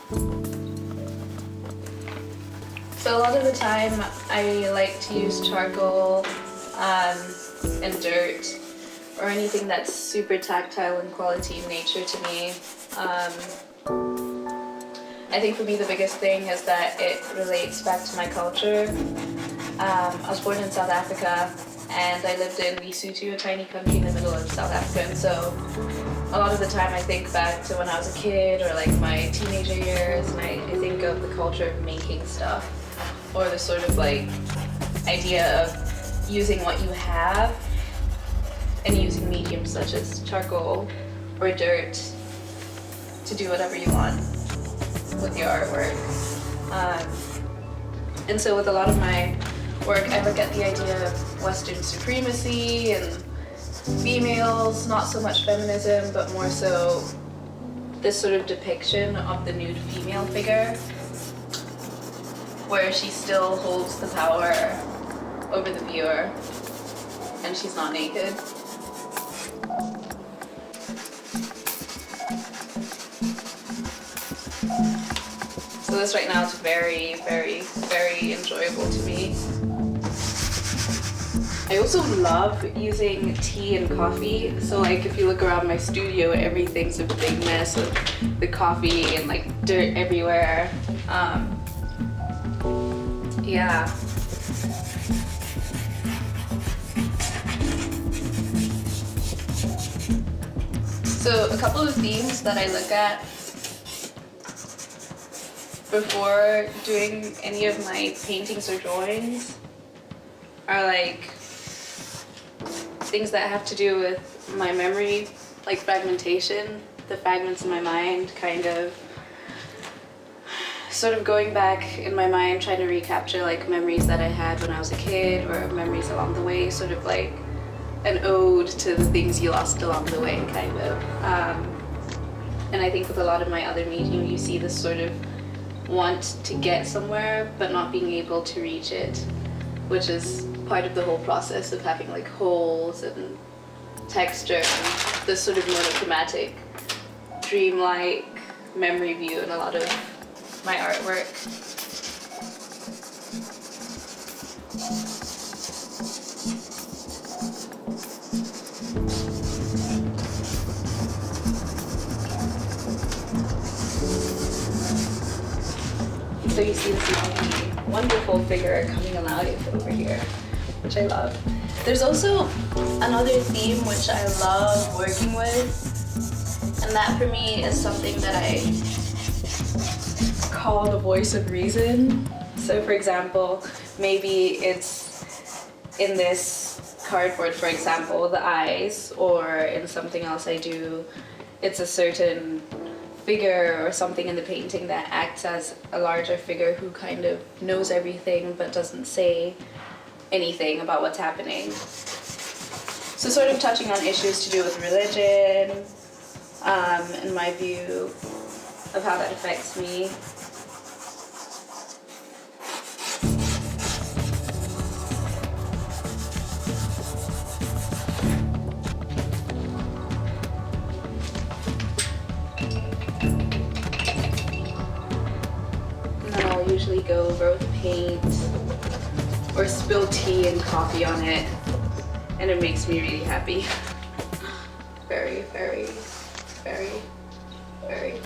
So a lot of the time I like to use charcoal and dirt or anything that's super tactile in quality in nature to me. I think for me the biggest thing is that it relates back to my culture. I was born in South Africa and I lived in Lesotho, a tiny country in the middle of South Africa, and so a lot of the time I think back to when I was a kid or like my teenager years, and I think of the culture of making stuff, or the sort of like idea of using what you have and using mediums such as charcoal or dirt to do whatever you want with your artwork. And so with a lot of my work, I look at the idea of Western supremacy and females, not so much feminism, but more so this sort of depiction of the nude female figure, where she still holds the power over the viewer and she's not naked. So this right now is very, very, very enjoyable to me. I also love using tea and coffee. So like if you look around my studio, everything's a big mess of the coffee and like dirt everywhere. Yeah. So a couple of themes that I look at before doing any of my paintings or drawings are like things that have to do with my memory, like fragmentation, the fragments in my mind, kind of sort of going back in my mind, trying to recapture like memories that I had when I was a kid or memories along the way, sort of like an ode to the things you lost along the way, kind of. And I think with a lot of my other medium, you see this sort of want to get somewhere but not being able to reach it, which is part of the whole process of having like holes and texture and this sort of monochromatic, dreamlike memory view in a lot of my artwork. So you see this lovely, wonderful figure coming alive over here, which I love. There's also another theme which I love working with, and that for me is something that I call the voice of reason. So for example, maybe it's in this cardboard, for example, the eyes, or in something else I do, it's a certain figure or something in the painting that acts as a larger figure who kind of knows everything but doesn't say anything about what's happening. So sort of touching on issues to do with religion, and my view of how that affects me. Usually go over with paint or spill tea and coffee on it, and it makes me really happy. Very, very, very, very.